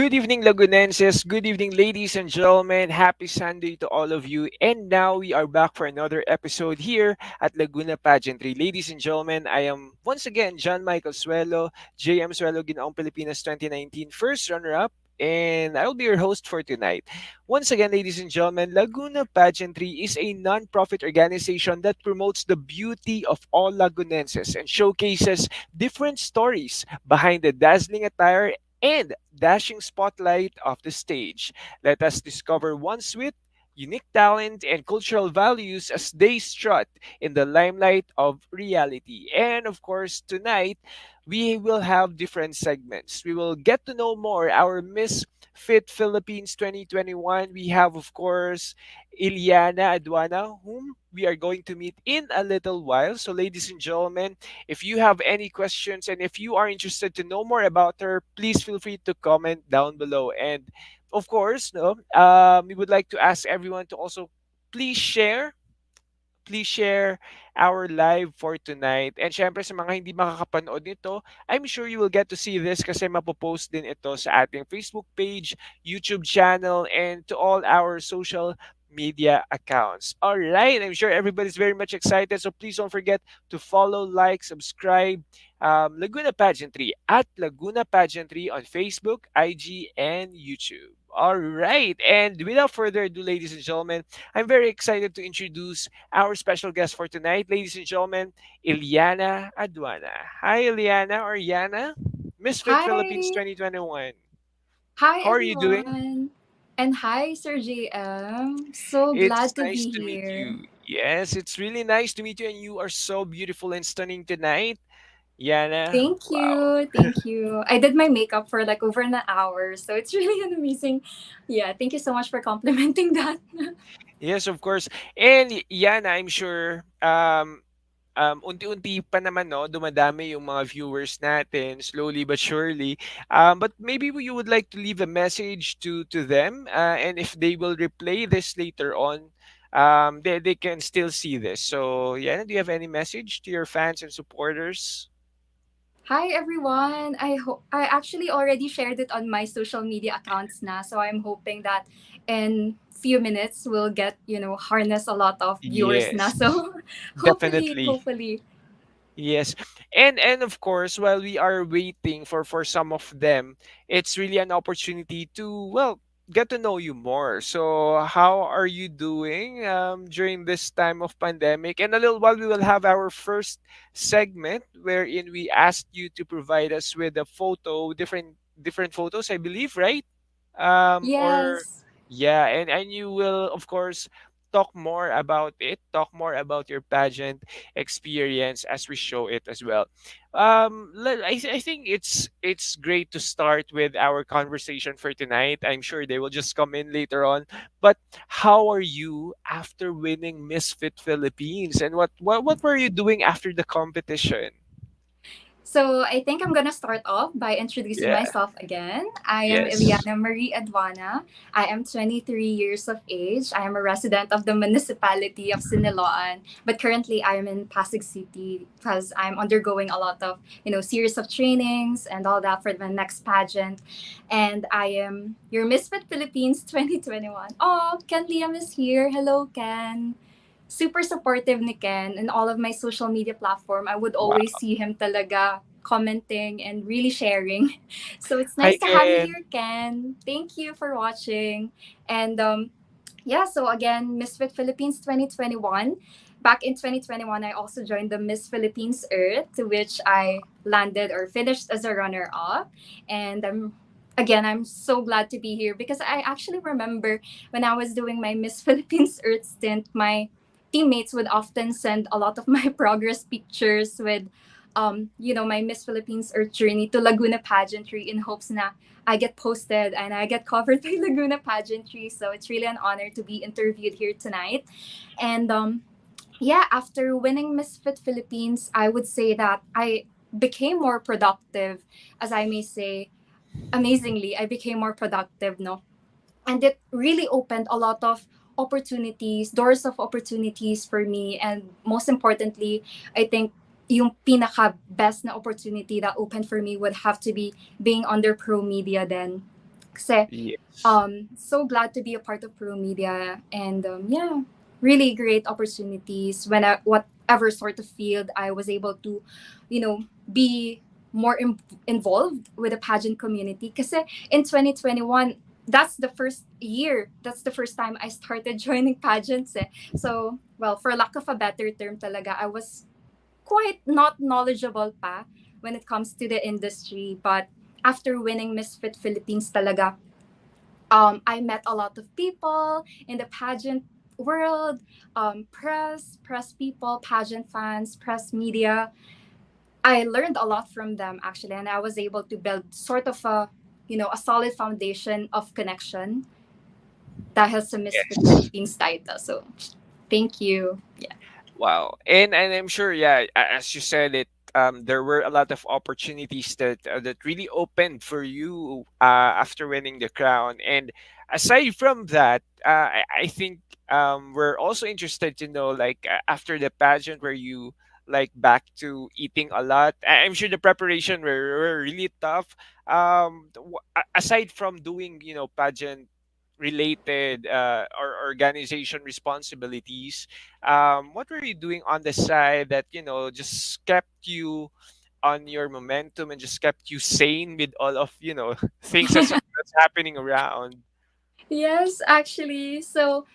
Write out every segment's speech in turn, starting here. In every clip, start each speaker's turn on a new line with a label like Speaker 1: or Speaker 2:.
Speaker 1: Good evening, Lagunenses. Good evening, ladies and gentlemen. Happy Sunday to all of you. And now we are back for another episode here at Laguna Pageantry. Ladies and gentlemen, I am once again John Michael Suelo, JM Suelo Ginoong Pilipinas 2019 first runner-up. And I will be your host for tonight. Once again, ladies and gentlemen, Laguna Pageantry is a non-profit organization that promotes the beauty of all Lagunenses and showcases different stories behind the dazzling attire and dashing spotlight of the stage. Let us discover one's wit, unique talent, and cultural values as they strut in the limelight of reality. And of course, tonight, we will have different segments. We will get to know more our Miss Fit Philippines 2021. We have, of course, Yllana Aduana, whom we are going to meet in a little while. So, ladies and gentlemen, if you have any questions and if you are interested to know more about her, please feel free to comment down below. And of course, no, we would like to ask everyone to also please share our live for tonight. And syempre sa mga hindi makakapanood nito, I'm sure you will get to see this kasi mapopost din ito sa ating Facebook page, YouTube channel, and to all our social media accounts. All right, I'm sure everybody's very much excited. So please don't forget to follow, like, subscribe Laguna Pageantry at Laguna Pageantry on Facebook, IG, and YouTube. All right, and without further ado, ladies and gentlemen, I'm very excited to introduce our special guest for tonight, ladies and gentlemen, Yllana Aduana. Hi, Yllana or Yana, Misfit Philippines
Speaker 2: Hi.
Speaker 1: 2021.
Speaker 2: Hi,
Speaker 1: How are you doing?
Speaker 2: everyone. And hi, Sir JM. So
Speaker 1: It's
Speaker 2: glad to
Speaker 1: nice
Speaker 2: be
Speaker 1: to meet
Speaker 2: here.
Speaker 1: you. Yes, it's really nice to meet you, and you are so beautiful and stunning tonight, Yana.
Speaker 2: Thank
Speaker 1: Wow.
Speaker 2: you. Thank you. I did my makeup for like over an hour. So it's really an amazing. Yeah, thank you so much for complimenting that.
Speaker 1: Yes, of course. And Yana, I'm sure unti-unti pa naman, no, dumadami yung mga viewers natin, slowly but surely. But maybe you would like to leave a message to them, and if they will replay this later on, they can still see this. So, yeah, do you have any message to your fans and supporters?
Speaker 2: Hi, everyone. I actually already shared it on my social media accounts now. So I'm hoping that in few minutes we'll get, harness a lot of viewers now.
Speaker 1: Yes,
Speaker 2: So hopefully,
Speaker 1: definitely.
Speaker 2: hopefully.
Speaker 1: Yes. And of course, while we are waiting for some of them, it's really an opportunity to, well, get to know you more. So, how are you doing during this time of pandemic? And a little while we will have our first segment wherein we asked you to provide us with a photo, different photos, I believe, right? Or
Speaker 2: Yes.
Speaker 1: yeah, and you will of course talk more about it, talk more about your pageant experience as we show it as well. I think it's great to start with our conversation for tonight. I'm sure they will just come in later on. But how are you after winning Misfit Philippines, and what were you doing after the competition?
Speaker 2: So I think I'm gonna start off by introducing
Speaker 1: Yeah.
Speaker 2: myself again. I am
Speaker 1: Yes.
Speaker 2: Ileana Marie Aduana. I am 23 years of age. I am a resident of the municipality of Siniloan, but currently I am in Pasig City because I'm undergoing a lot of series of trainings and all that for the next pageant. And I am your Misfit Philippines 2021. Oh, Ken Liam is here. Hello, Ken. Super supportive ni Ken in all of my social media platform. I would
Speaker 1: Wow.
Speaker 2: always see him talaga commenting and really sharing. So it's
Speaker 1: Hi,
Speaker 2: nice to have you
Speaker 1: Ken.
Speaker 2: here, Ken. Thank you for watching. And yeah, so again, Misfit Philippines 2021. Back in 2021, I also joined the Miss Philippines Earth, to which I landed or finished as a runner up. And I'm so glad to be here because I actually remember when I was doing my Miss Philippines Earth stint, my teammates would often send a lot of my progress pictures with my Miss Philippines Earth journey to Laguna Pageantry in hopes na I get posted and I get covered by Laguna Pageantry. So it's really an honor to be interviewed here tonight. And yeah, after winning Misfit Philippines, I would say that I became more productive, as I may say. Amazingly, I became more productive, no? And it really opened a lot of opportunities, doors of opportunities for me. And most importantly, I think yung pinaka best na opportunity that opened for me would have to be being under pro media then. Kasi
Speaker 1: Yes.
Speaker 2: so glad to be a part of Pro Media, and yeah, really great opportunities when whatever sort of field I was able to, be more involved with the pageant community. Because in 2021, that's the first time I started joining pageants. So, well, for lack of a better term talaga, I was quite not knowledgeable pa when it comes to the industry. But after winning Miss Fit Philippines talaga, I met a lot of people in the pageant world, press people, pageant fans, press media. I learned a lot from them actually, and I was able to build sort of a solid foundation of connection dahil sa Misfit
Speaker 1: Yes.
Speaker 2: Philippines title. So, thank you. Yeah.
Speaker 1: Wow. And I'm sure, yeah, as you said it, there were a lot of opportunities that really opened for you after winning the crown. And aside from that, I think we're also interested to know, like, after the pageant, were you like back to eating a lot? I'm sure the preparation were really tough. Aside from doing, pageant related or organization responsibilities, what were you doing on the side that just kept you on your momentum and just kept you sane with all of things that's happening around?
Speaker 2: Yes, actually. So,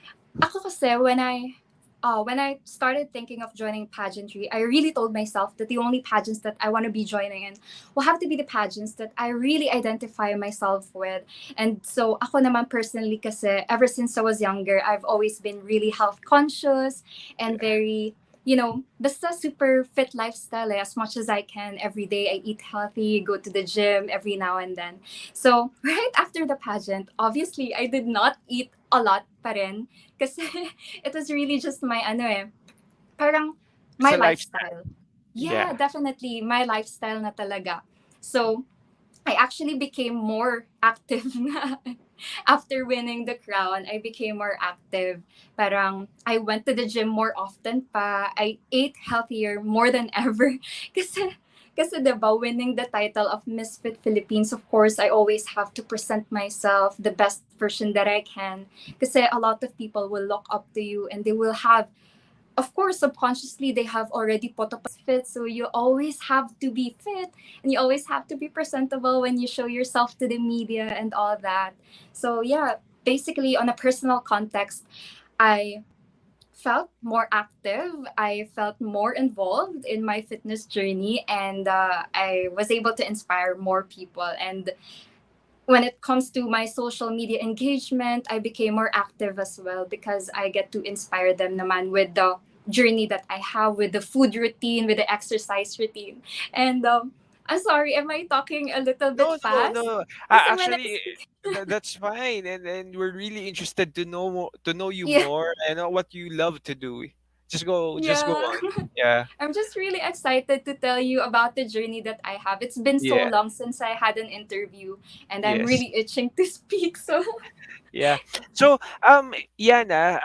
Speaker 2: ako kasi when I started thinking of joining pageantry, I really told myself that the only pageants that I want to be joining in will have to be the pageants that I really identify myself with. And so, ako naman personally kasi ever since I was younger, I've always been really health conscious and
Speaker 1: Yeah.
Speaker 2: very basta super fit lifestyle as much as I can every day. I eat healthy, go to the gym every now and then. So, right after the pageant, obviously, I did not eat a lot pa rin. Kasi it was really just my, parang
Speaker 1: It's
Speaker 2: my
Speaker 1: a lifestyle.
Speaker 2: lifestyle. Yeah,
Speaker 1: Yeah.
Speaker 2: definitely, my lifestyle na talaga. So, I actually became more active na after winning the crown. I became more active. Parang I went to the gym more often pa. I ate healthier more than ever. kasi kasi diba, winning the title of Misfit Philippines, of course, I always have to present myself the best version that I can. Kasi a lot of people will look up to you and they will have, of course, subconsciously they have already put up fit, so you always have to be fit and you always have to be presentable when you show yourself to the media and all that. So yeah, basically on a personal context, I felt more active, I felt more involved in my fitness journey, and I was able to inspire more people. And when it comes to my social media engagement, I became more active as well because I get to inspire them naman with the journey that I have, with the food routine, with the exercise routine. And I'm sorry, am I talking a little bit
Speaker 1: No, no,
Speaker 2: fast?
Speaker 1: no.
Speaker 2: Kasi when I
Speaker 1: Actually,
Speaker 2: speak,
Speaker 1: that's fine, and we're really interested to know you
Speaker 2: yeah,
Speaker 1: more and know what you love to do. Just go
Speaker 2: yeah.
Speaker 1: on. Yeah.
Speaker 2: I'm just really excited to tell you about the journey that I have. It's been so
Speaker 1: Yeah.
Speaker 2: long since I had an interview, and I'm
Speaker 1: Yes.
Speaker 2: really itching to speak. So,
Speaker 1: Yeah. So, Yana,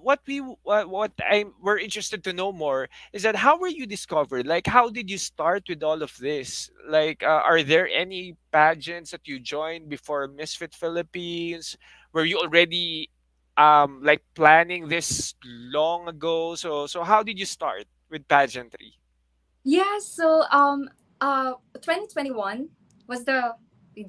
Speaker 1: what we're interested to know more is that how were you discovered? Like, how did you start with all of this? Like, are there any pageants that you joined before Misfit Philippines? Were you already, like planning this long ago? So how did you start with pageantry?
Speaker 2: yeah, so 2021 was the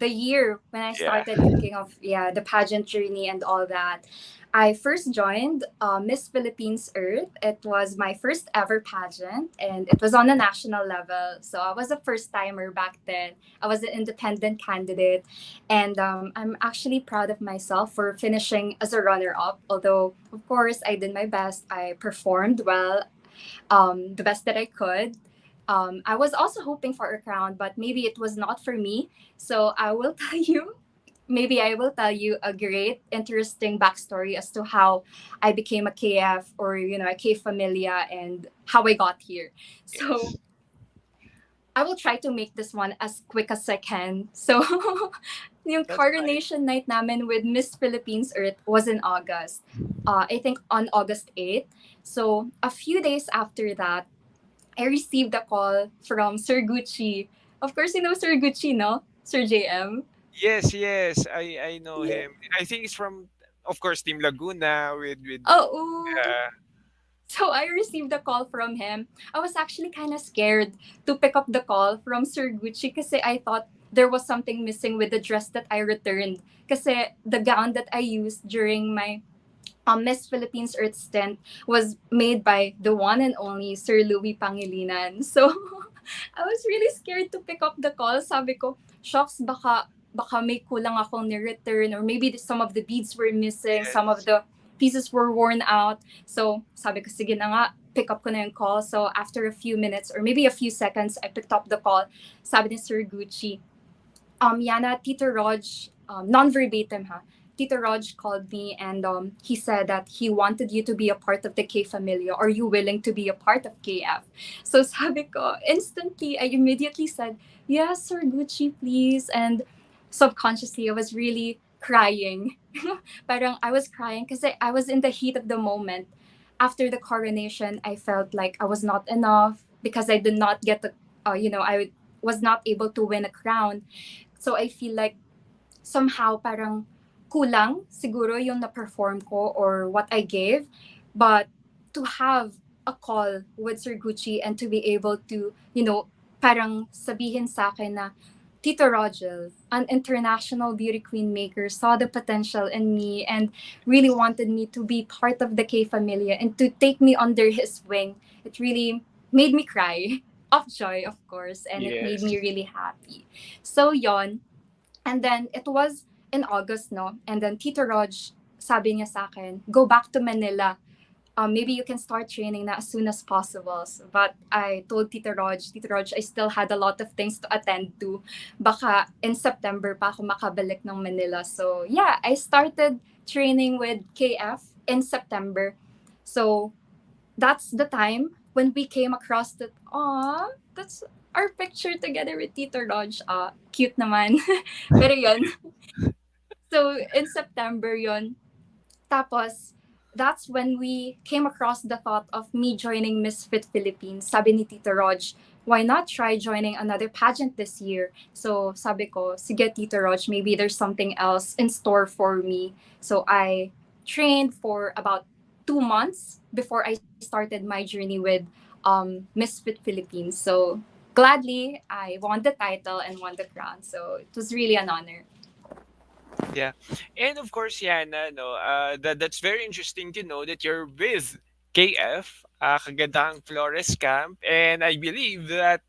Speaker 2: year when I
Speaker 1: Yeah.
Speaker 2: started thinking of, yeah, the pageant journey and all that. I first joined Miss Philippines Earth. It was my first ever pageant, and it was on a national level. So I was a first timer back then. I was an independent candidate, and I'm actually proud of myself for finishing as a runner up. Although, of course, I did my best. I performed well, the best that I could. I was also hoping for a crown, but maybe it was not for me. So I will tell you, maybe I will tell you a great, interesting backstory as to how I became a KF, or, a K Familia, and how I got here. So
Speaker 1: Yes.
Speaker 2: I will try to make this one as quick as I can. So, yung
Speaker 1: That's fine.
Speaker 2: coronation night namin with Miss Philippines Earth was in August. I think on August 8th. So, a few days after that, I received a call from Sir Gucci. Of course, you know Sir Gucci, no? Sir JM.
Speaker 1: Yes, yes, I know
Speaker 2: Yeah.
Speaker 1: him. I think he's from, of course, Team Laguna with
Speaker 2: Oh,
Speaker 1: uh,
Speaker 2: so I received a call from him. I was actually kind of scared to pick up the call from Sir Gucci kasi I thought there was something missing with the dress that I returned. Kasi the gown that I used during my Miss Philippines Earth stint was made by the one and only Sir Louis Pangilinan. So I was really scared to pick up the call. Sabi ko, shocks, baka may kulang akong ni-return, or maybe some of the beads were missing, some of
Speaker 1: yes,
Speaker 2: the pieces were worn out. So sabi ko, sige na nga, pick up ko na yung call. So after a few minutes or maybe a few seconds, I picked up the call. Sabi ni Sir Gucci, Yana, Tito Raj, non-verbatim ha, Tito Raj called me and he said that he wanted you to be a part of the K Familia. Are you willing to be a part of KF? So sabi ko, instantly, I immediately said, yes, Sir Gucci, please. And subconsciously, I was really crying. Parang I was crying because I was in the heat of the moment. After the coronation, I felt like I was not enough because I did not get the, I was not able to win a crown. So I feel like somehow parang kulang siguro yung na-perform ko or what I gave. But to have a call with Sir Gucci and to be able to, parang sabihin sa akin na, Tito Rogel, an international beauty queen maker, saw the potential in me and really wanted me to be part of the K Familia and to take me under his wing. It really made me cry of joy, of course, and it made me
Speaker 1: yes,
Speaker 2: really happy. So yon, and then it was in August, no? And then Tito Raj, sabi niya sa akin, go back to Manila. Maybe you can start training na as soon as possible. But I told Tito Raj, I still had a lot of things to attend to. Baka in September pa ako makabalik ng Manila. So yeah, I started training with KF in September. So that's the time when we came across that, aw, that's our picture together with Tito Raj. Cute naman. Pero yun. So, in September yon. Tapos, that's when we came across the thought of me joining Misfit Philippines. Sabi ni Tito Raj, why not try joining another pageant this year? So, sabi ko, sige Tito Raj, maybe there's something else in store for me. So, I trained for about 2 months before I started my journey with Misfit Philippines. So, gladly, I won the title and won the crown. So, it was really an honor.
Speaker 1: yeah, and of course, Yana, no, that's very interesting to know that you're with KF, Kagandang Flores Camp, and I believe that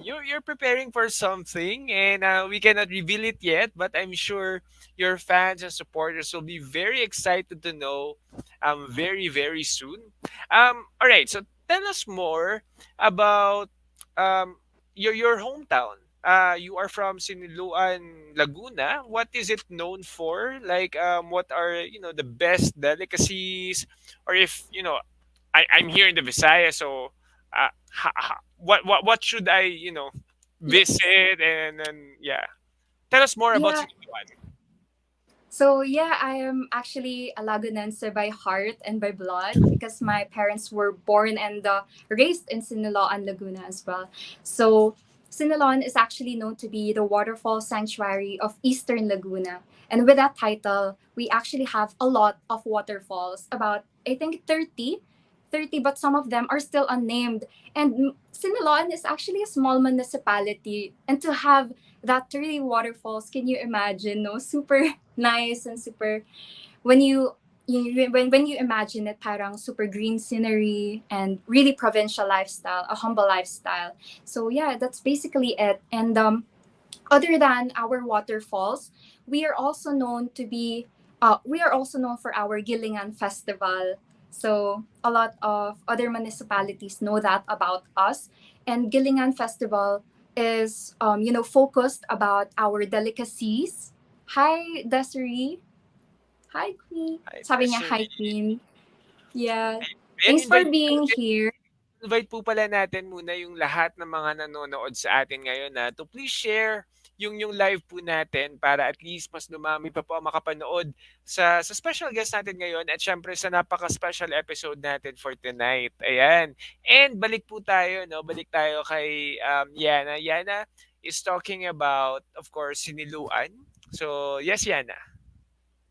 Speaker 1: you're preparing for something, and we cannot reveal it yet, but I'm sure your fans and supporters will be very excited to know very very soon. All right, so tell us more about um your hometown. You are from Siniluan, Laguna. What is it known for? Like, what are the best delicacies, or if I'm here in the Visayas, so what should I
Speaker 2: Yes.
Speaker 1: visit, and then yeah, tell us more about
Speaker 2: Yeah.
Speaker 1: Siniluan.
Speaker 2: So yeah, I am actually a Lagunense by heart and by blood because my parents were born and raised in Siniloan, Laguna as well. So Siniloan is actually known to be the waterfall sanctuary of Eastern Laguna. And with that title, we actually have a lot of waterfalls, about I think 30, but some of them are still unnamed. And Siniloan is actually a small municipality, and to have that 30 waterfalls, can you imagine? No, super nice and super, when when you imagine it, parang super green scenery and really provincial lifestyle, a humble lifestyle. So yeah, that's basically it. And other than our waterfalls, we are also known to be we are also known for our Gilingan festival. So a lot of other municipalities know that about us. And Gilingan festival is focused about our delicacies. Hi Desiree. Hi Queen.
Speaker 1: Hi,
Speaker 2: Sabi niya hi
Speaker 1: Desiree.
Speaker 2: Queen. Yeah.
Speaker 1: And
Speaker 2: Thanks for being here.
Speaker 1: invite po pala natin muna yung lahat ng mga nanonood sa atin ngayon na to please share yung live po natin para at least mas dumami pa po ang makapanood sa special guest natin ngayon at syempre sa napaka-special episode natin for tonight. Ayan. And balik po tayo, no? Balik tayo kay Yana. Yana, is talking about, of course, siniluan. So, yes, Yana.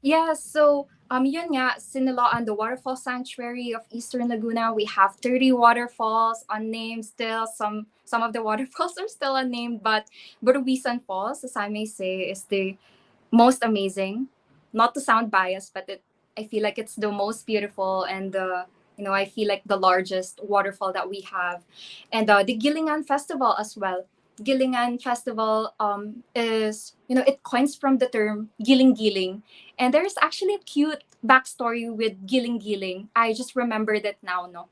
Speaker 2: Yeah, so yun nga, Siniloan, the waterfall sanctuary of Eastern Laguna. We have 30 waterfalls unnamed still. Some of the waterfalls are still unnamed, but Burubisan Falls, as I may say, is the most amazing. Not to sound biased, but I feel like it's the most beautiful and the I feel like the largest waterfall that we have, and the Gilingan Festival as well. Gilingan Festival is it coins from the term giling giling, and there's actually a cute backstory with giling giling. I just remembered it now. No,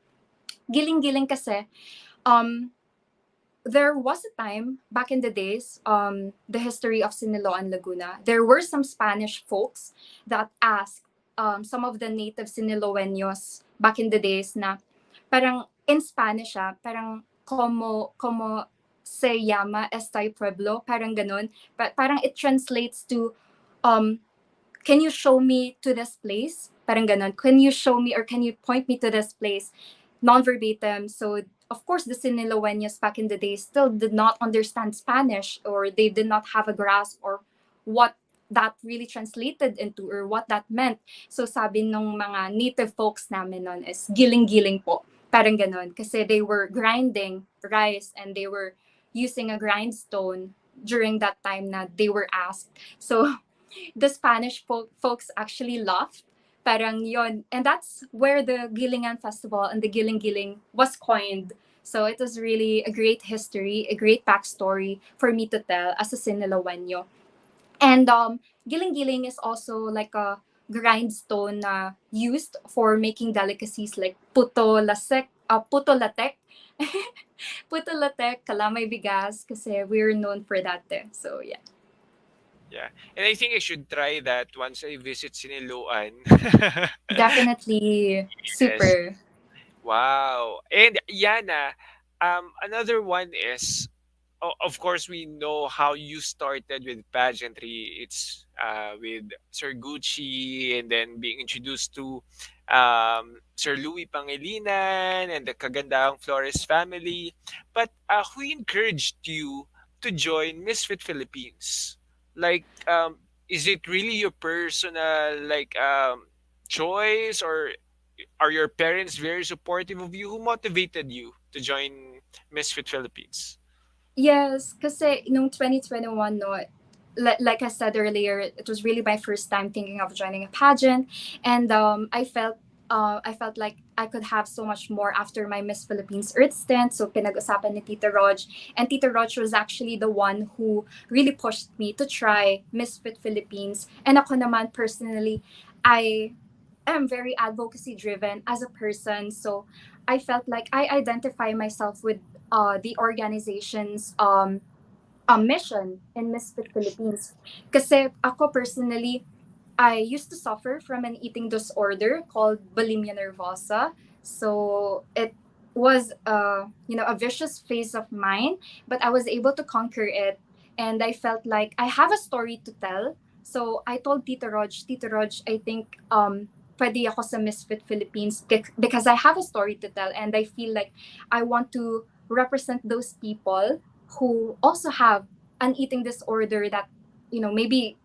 Speaker 2: giling giling kasi um there was a time back in the days, the history of Siniloan Laguna, there were some Spanish folks that asked some of the native Siniloeños back in the days na parang in Spanish parang como se llama este pueblo, parang ganun. But parang it translates to um can you show me to this place? Parang ganon. Can you show me or can you point me to this place? Non-verbatim. So, of course, the Siniloeños back in the day still did not understand Spanish, or they did not have a grasp or what that really translated into or what that meant. So sabi nung mga native folks namin nun is giling-giling po. Parang ganon. Kasi they were grinding rice and they were using a grindstone during that time na they were asked. So the Spanish folks actually laughed. Parang yon. And that's where the Gilingan Festival and the Giling Giling was coined. So it was really a great history, a great backstory for me to tell as a Sinilawenyo. And Giling Giling is also like a grindstone used for making delicacies like puto latek, puto latek, kalamay bigas, kasi we're known for that. So yeah.
Speaker 1: Yeah. And I think I should try that once I visit Siniluan.
Speaker 2: Definitely
Speaker 1: Yes.
Speaker 2: super.
Speaker 1: Wow. And Yana, another one is, of course, we know how you started with pageantry. It's with Sir Gucci, and then being introduced to Sir Louis Pangilinan and the Kagandahang Flores family. But who encouraged you to join Misfit Philippines? Like, is it really your personal choice, or are your parents very supportive of you? Who motivated you to join Misfit Philippines?
Speaker 2: Yes, kasi nung 2021, no, like I said earlier, it was really my first time thinking of joining a pageant, and I felt like I could have so much more after my Miss Philippines Earth stint. So pinag-usapan ni Tita Rog, and Tita Rog was actually the one who really pushed me to try Misfit Philippines. And ako naman personally, I am very advocacy driven as a person. So I felt like I identify myself with the organization's mission in Misfit Philippines. Kasi ako personally, I used to suffer from an eating disorder called bulimia nervosa. So it was a vicious phase of mine, but I was able to conquer it, and I felt like I have a story to tell. So I told Tito Rog, I think pwede ako sa Misfit Philippines because I have a story to tell, and I feel like I want to represent those people who also have an eating disorder that maybe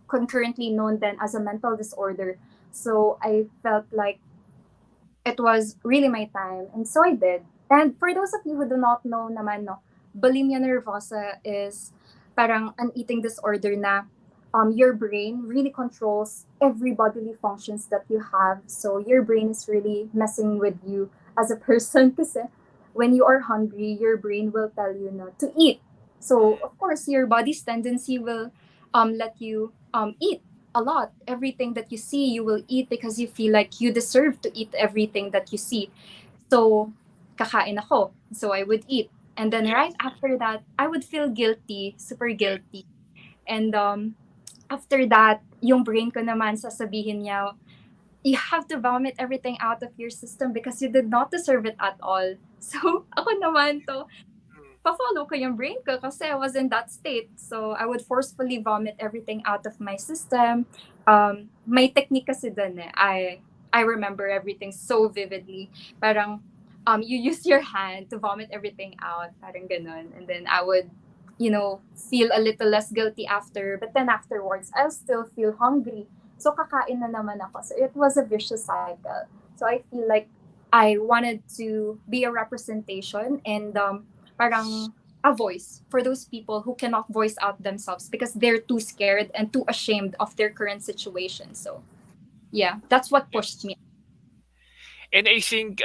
Speaker 2: concurrently known then as a mental disorder. So I felt like it was really my time, and so I did. And for those of you who do not know naman, no, bulimia nervosa is parang an eating disorder na your brain really controls every bodily functions that you have. So your brain is really messing with you as a person kasi when you are hungry, your brain will tell you not to eat. So of course, your body's tendency will let you eat a lot. Everything that you see, you will eat because you feel like you deserve to eat everything that you see. So, kakain ako. So, I would eat. And then right
Speaker 1: Yes.
Speaker 2: after that, I would feel guilty, super
Speaker 1: Yeah.
Speaker 2: guilty. And after that, yung brain ko naman sasabihin niya, you have to vomit everything out of your system because you did not deserve it at all. So, ako naman to,
Speaker 1: Mm.
Speaker 2: pa-follow ko yung brain ko kasi I was in that state. So, I would forcefully vomit everything out of my system. May technique kasi dun eh. I remember everything so vividly. Parang, you use your hand to vomit everything out. Parang ganun. And then I would, feel a little less guilty after. But then afterwards, I'll still feel hungry. So kakain na naman ako. So it was a vicious cycle. So I feel like I wanted to be a representation and parang a voice for those people who cannot voice out themselves because they're too scared and too ashamed of their current situation. So yeah, that's what pushed
Speaker 1: Yes.
Speaker 2: me.
Speaker 1: And I think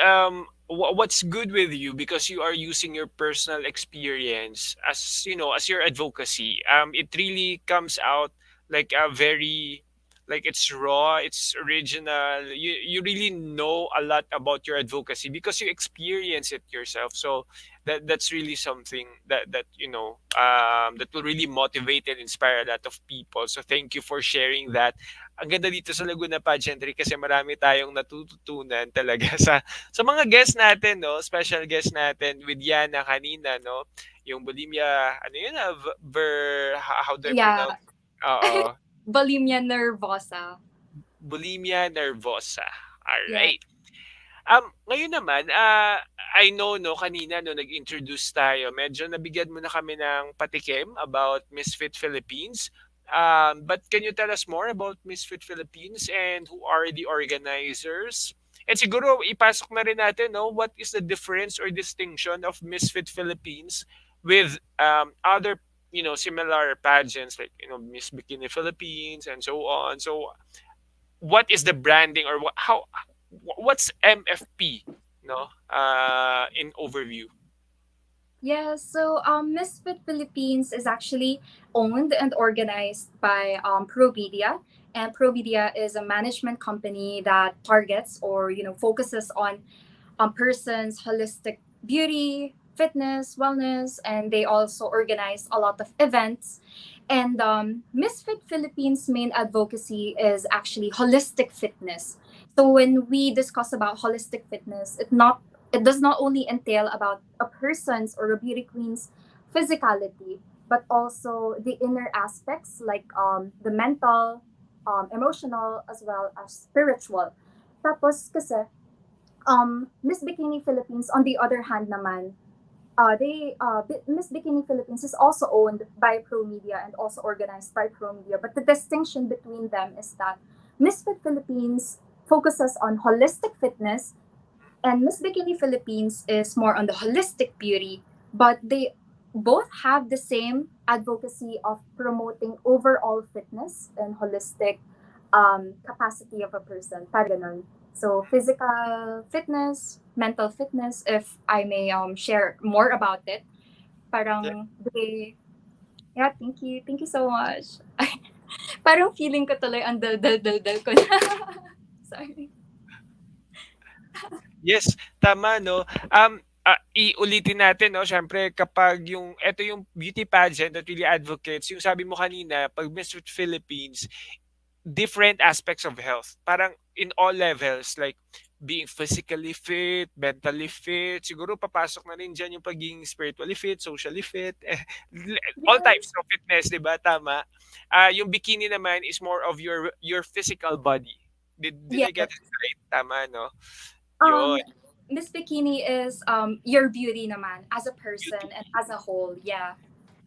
Speaker 1: what's good with you, because you are using your personal experience as as your advocacy. It really comes out like a very, like, it's raw, it's original. You really know a lot about your advocacy because you experience it yourself. So that's really something that will really motivate and inspire a lot of people. So thank you for sharing that. Ang ganda dito sa Laguna Pageantry kasi marami tayong natututunan talaga sa mga guests natin, no? Special guest natin with Yana kanina, no? Yung bulimia, ano yun, how do I
Speaker 2: Yeah,
Speaker 1: pronounce? Oo,
Speaker 2: bulimia nervosa.
Speaker 1: bulimia nervosa.
Speaker 2: Yeah.
Speaker 1: Alright. Ngayon naman, I know, no, kanina, no, nag-introduce tayo, medyo nabigyan mo na kami ng patikim about Misfit Philippines. But can you tell us more about Misfit Philippines and who are the organizers? And siguro, ipasok na rin natin, no, what is the difference or distinction of Misfit Philippines with other, similar pageants like, Miss Bikini Philippines and so on. So, what is the branding, or what's MFP, no, in overview?
Speaker 2: Yeah, so Misfit Philippines is actually owned and organized by ProMedia, and ProMedia is a management company that targets or focuses on persons' holistic beauty, fitness, wellness, and they also organize a lot of events. And Misfit Philippines' main advocacy is actually holistic fitness. So when we discuss about holistic fitness, it does not only entail about a person's or a beauty queen's physicality, but also the inner aspects like the mental, emotional, as well as spiritual. Tapos kasi Miss Bikini Philippines, on the other hand naman, Miss Bikini Philippines is also owned by Pro Media and also organized by Pro Media. But the distinction between them is that Misfit Philippines focuses on holistic fitness and Miss Bikini Philippines is more on the holistic beauty, but they both have the same advocacy of promoting overall fitness and holistic capacity of a person. Parang ganun. So physical fitness, mental fitness, if I may share more about it,
Speaker 1: Yeah.
Speaker 2: parang they, yeah, thank you. Thank you so much. Parang feeling ko tuloy ang dal ko na. Sorry.
Speaker 1: Yes, tama, no. Iulitin natin, no, syempre kapag yung beauty pageant that really advocates, yung sabi mo kanina, pag Miss Philippines, different aspects of health. Parang in all levels, like being physically fit, mentally fit, siguro papasok na rin dyan yung pagiging spiritually fit, socially fit, all types
Speaker 2: Yes.
Speaker 1: of fitness, di ba? Tama. Yung bikini naman is more of your physical body. Did I get
Speaker 2: Yes.
Speaker 1: it right? Tama, no?
Speaker 2: Um,
Speaker 1: Yun.
Speaker 2: Miss Bikini is your beauty naman as a person and
Speaker 1: Beauty.
Speaker 2: as a whole. Yeah.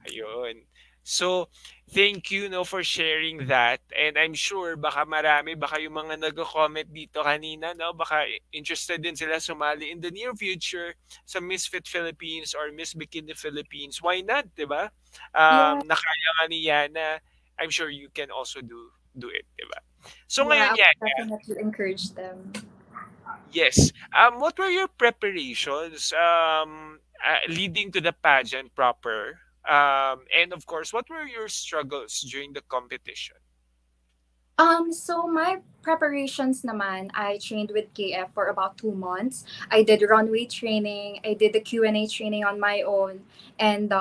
Speaker 1: Ayun. So, thank you, no, for sharing that. And I'm sure baka marami, baka yung mga nag-comment dito kanina, no, baka interested din sila sumali in the near future sa Misfit Philippines or Miss Bikini Philippines. Why not, 'di ba?
Speaker 2: Yeah.
Speaker 1: Nakaya nga ni Yana. I'm sure you can also do it, 'di ba? So
Speaker 2: Yeah.
Speaker 1: ngayon
Speaker 2: I
Speaker 1: yan,
Speaker 2: would definitely encourage them.
Speaker 1: yes. What were your preparations leading to the pageant proper? And of course, what were your struggles during the competition?
Speaker 2: So my preparations naman, I trained with KF for about 2 months. I did runway training, I did the Q&A training on my own, and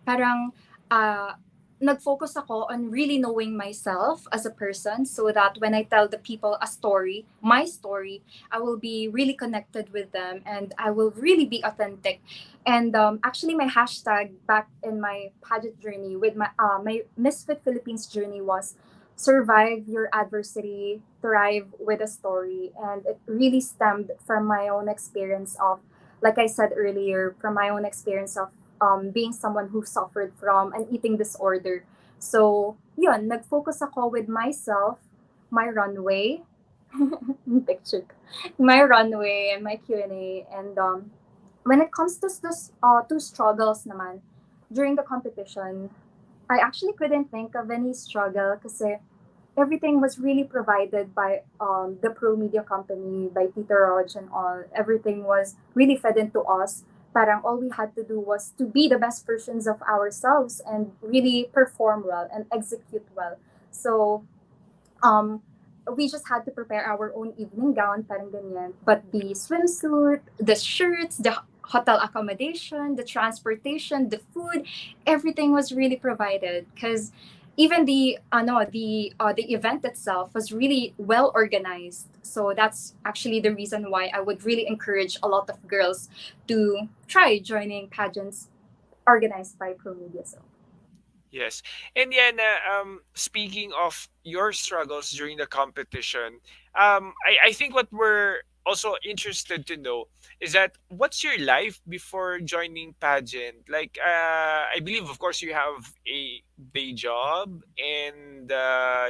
Speaker 2: parang uh, nag-focus ako on really knowing myself as a person so that when I tell the people a story, my story, I will be really connected with them and I will really be authentic. And actually, my hashtag back in my pageant journey with my Misfit Philippines journey was survive your adversity, thrive with a story. And it really stemmed from my own experience of, like I said earlier, from my own experience of being someone who suffered from an eating disorder. So, yun, nag-focus ako with myself, my runway, picture ko, my runway and my Q&A. And when it comes to this, to struggles naman, during the competition, I actually couldn't think of any struggle kasi everything was really provided by the Pro Media company, by Peter Raj and all. Everything was really fed into us. Parang all we had to do was to be the best versions of ourselves and really perform well and execute well. So um, we just had to prepare our own evening gown, parang ganyan. But the swimsuit, the shirts, the hotel accommodation, the transportation, the food, everything was really provided because even the event itself was really well organized. So that's actually the reason why I would really encourage a lot of girls to try joining pageants organized by Pro Media. So
Speaker 1: Yes. And yeah, speaking of your struggles during the competition, I think what we're also interested to know is that what's your life before joining pageant? Like, I believe, of course, you have a day job and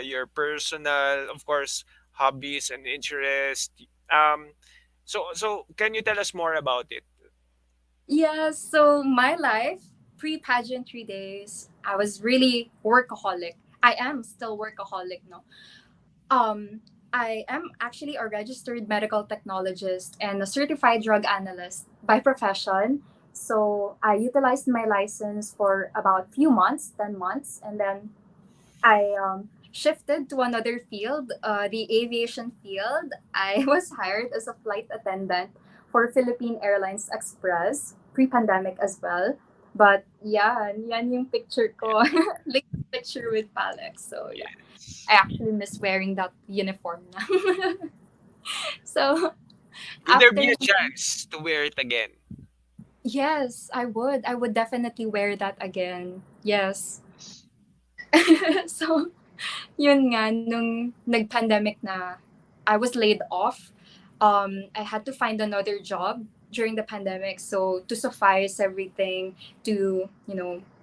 Speaker 1: your personal, of course, hobbies and interests. So can you tell us more about it?
Speaker 2: yeah, so my life pre-pageantry days, I was really workaholic. I am still workaholic, no. Um, I am actually a registered medical technologist and a certified drug analyst by profession. So I utilized my license for about few months, 10 months, and then I shifted to another field, the aviation field. I was hired as a flight attendant for Philippine Airlines Express pre-pandemic as well. But yeah, yan yung picture ko. Like picture with Palex. So yeah, I
Speaker 1: Yes.
Speaker 2: actually miss wearing that uniform na. So
Speaker 1: Will there be
Speaker 2: after,
Speaker 1: a chance to wear it again?
Speaker 2: yes, I would. I would definitely wear that again. Yes. So yun nga, nung nag-pandemic na, I was laid off. I had to find another job during the pandemic. So to suffice everything, to,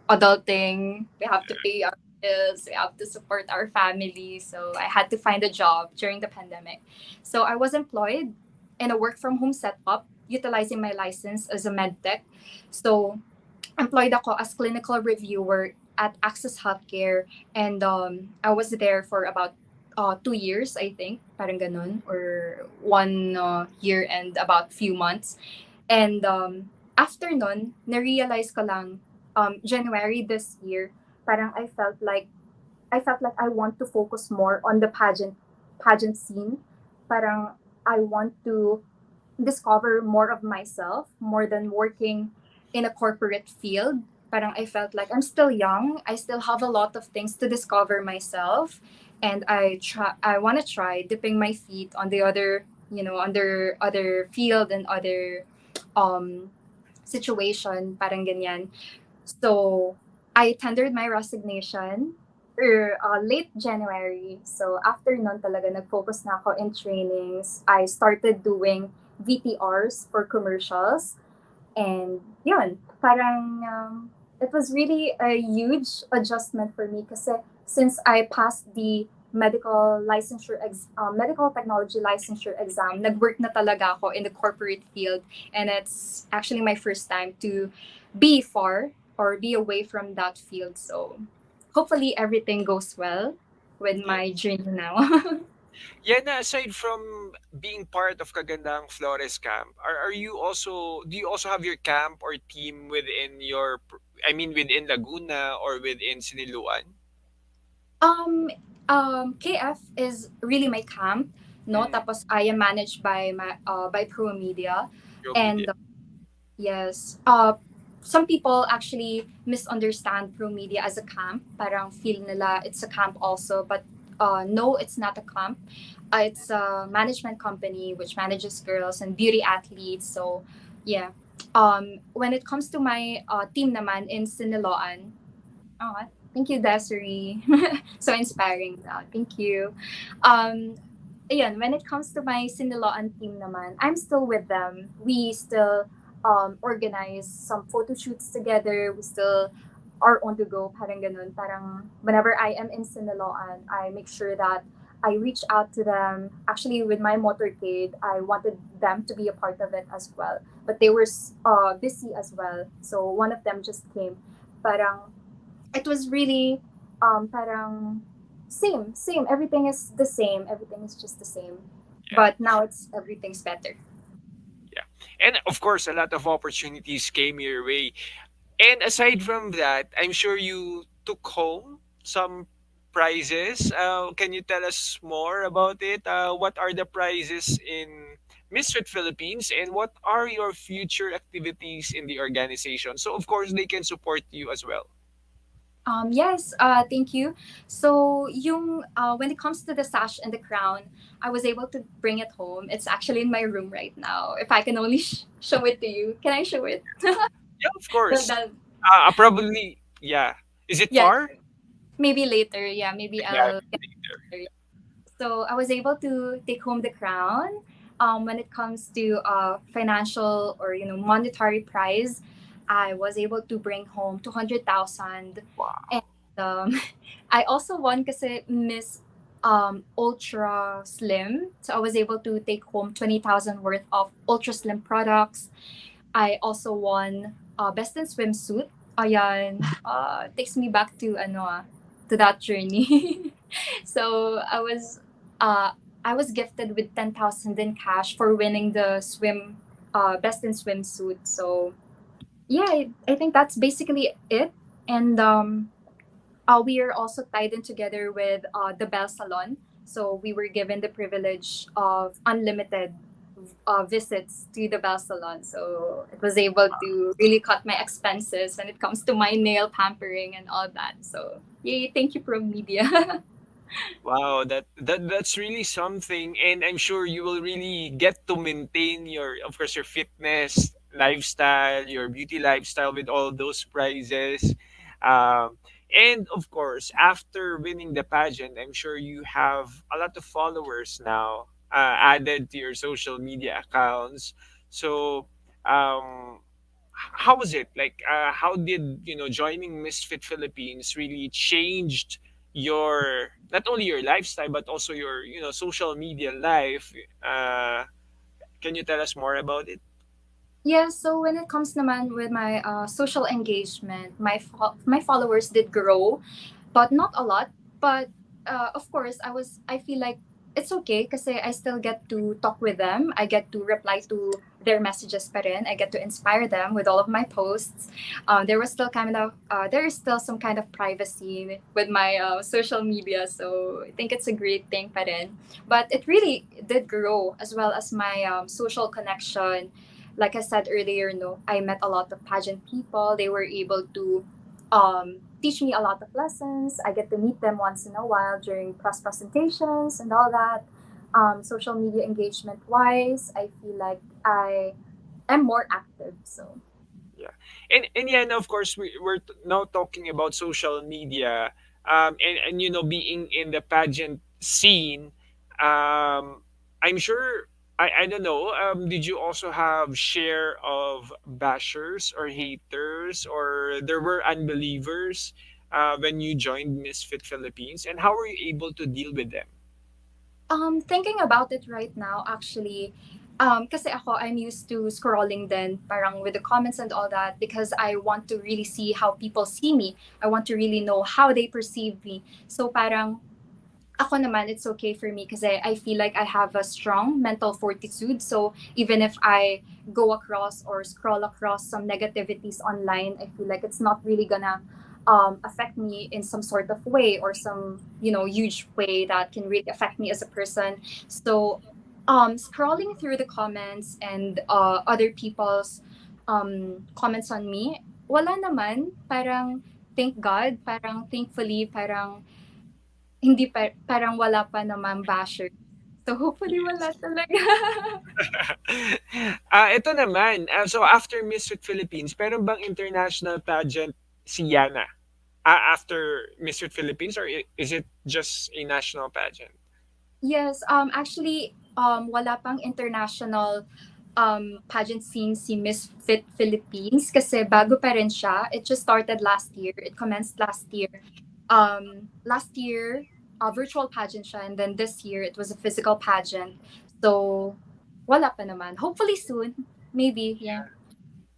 Speaker 2: adulting, we have to pay our bills, we have to support our family. So I had to find a job during the pandemic. So I was employed in a work from home setup, utilizing my license as a med tech. So employed ako as clinical reviewer at Access Healthcare, and I was there for about 2 years, I think, parang ganun, or 1 year and about few months. And after nun, na-realize ko lang, January this year, parang I felt like I want to focus more on the pageant scene. Parang I want to discover more of myself more than working in a corporate field. Parang I felt like I'm still young. I still have a lot of things to discover myself, and I want to try dipping my feet on the other, other field and other um situation, parang ganyan. So I tendered my resignation late January. So after nun talaga nag-focus na ako in trainings. I started doing VTRs for commercials. And yun, parang it was really a huge adjustment for me kasi since I passed the medical technology licensure exam, nag-work na talaga ako in the corporate field, and it's actually my first time to be far or be away from that field. So hopefully everything goes well with my
Speaker 1: Yes.
Speaker 2: journey now.
Speaker 1: Yeah, na aside from being part of Kagandang Flores camp, are you also do you also have your camp or team within I mean within Laguna or within Siniluan?
Speaker 2: Um, KF is really my camp, no?
Speaker 1: Mm,
Speaker 2: Tapos I am managed by Pro Media,
Speaker 1: Pro Media.
Speaker 2: and yes, some people actually misunderstand Pro Media as a camp. Parang feel nila it's a camp also, but no, it's not a camp. It's a management company which manages girls and beauty athletes. So yeah, when it comes to my team naman in Siniloan, oh, thank you, Desiree. So inspiring. Thank you. Um, Ayan, when it comes to my Siniloan team naman, I'm still with them. We still organize some photo shoots together. We still are on the go, parang ganun. Parang whenever I am in Sinaloan, I make sure that I reach out to them. Actually, with my motorcade, I wanted them to be a part of it as well. But they were busy as well. So one of them just came. Parang, it was really parang same. Everything is the same. Everything is just the same.
Speaker 1: Yeah.
Speaker 2: But now it's everything's better.
Speaker 1: Yeah. And of course, a lot of opportunities came your way. And aside from that, I'm sure you took home some prizes. Can you tell us more about it? What are the prizes in Misfit Philippines, and what are your future activities in the organization? So, of course, they can support you as well.
Speaker 2: Yes, thank you. So, when it comes to the sash and the crown, I was able to bring it home. It's actually in my room right now. If I can only show it to you, can I show it?
Speaker 1: Yeah, of course.
Speaker 2: The,
Speaker 1: Probably, yeah. Is it
Speaker 2: yeah,
Speaker 1: far?
Speaker 2: maybe later. Yeah, maybe
Speaker 1: Yeah,
Speaker 2: I'll get
Speaker 1: later.
Speaker 2: it later. So I was able to take home the crown. When it comes to financial or monetary prize, I was able to bring home 200,000, and I also won kasi Miss Ultra Slim. So I was able to take home 20,000 worth of Ultra Slim products. I also won Best in Swimsuit. Ayan, takes me back to to that journey. So uh I was gifted with 10,000 in cash for winning the Best in Swimsuit. So yeah, I think that's basically it. And we are also tied in together with the Bell Salon. So we were given the privilege of unlimited visits to the Bell Salon. So it was able to really cut my expenses when it comes to my nail pampering and all that. So yay, thank you, Pro Media.
Speaker 1: Wow, that's really something, and I'm sure you will really get to maintain your, of course, your fitness lifestyle, your beauty lifestyle with all those prizes, and of course, after winning the pageant, I'm sure you have a lot of followers now added to your social media accounts. So, how was it? Like, how did joining Misfit Philippines really changed your, not only your lifestyle but also your social media life? Can you tell us more about it?
Speaker 2: Yeah, so when it comes naman with my social engagement, my followers did grow, but not a lot. But of course, I feel like it's okay because I still get to talk with them. I get to reply to their messages pa rin. I get to inspire them with all of my posts. There is still some kind of privacy with my social media, so I think it's a great thing pa rin. But it really did grow as well as my social connection. Like I said earlier, no, I met a lot of pageant people. They were able to teach me a lot of lessons. I get to meet them once in a while during press presentations and all that. Social media engagement wise, I feel like I am more active. So
Speaker 1: Yeah, and yeah, and of course now talking about social media, and being in the pageant scene. I'm sure, I don't know. Did you also have share of bashers or haters, or there were unbelievers when you joined Misfit Philippines, and how were you able to deal with them?
Speaker 2: thinking about it right now, actually, kasi ako, I'm used to scrolling then, parang with the comments and all that, because I want to really see how people see me. I want to really know how they perceive me. So parang, ako naman, it's okay for me because I feel like I have a strong mental fortitude. So even if I go across or scroll across some negativities online, I feel like it's not really gonna affect me in some sort of way or some huge way that can really affect me as a person. So scrolling through the comments and other people's comments on me, wala naman. Parang thank God, parang thankfully, parang hindi parang wala pa naman basher. So hopefully wala talaga.
Speaker 1: Ito naman, so after Miss Philippines, meron bang international pageant si Yana? After Miss Philippines, or is it just a national pageant?
Speaker 2: Yes, actually wala pang international pageant scene si Miss Fit Philippines kasi bago pa rin siya. It just started last year. It commenced last year. Last year, a virtual pageant siya, and then this year it was a physical pageant. So, wala pa naman. Hopefully soon. Maybe, yeah.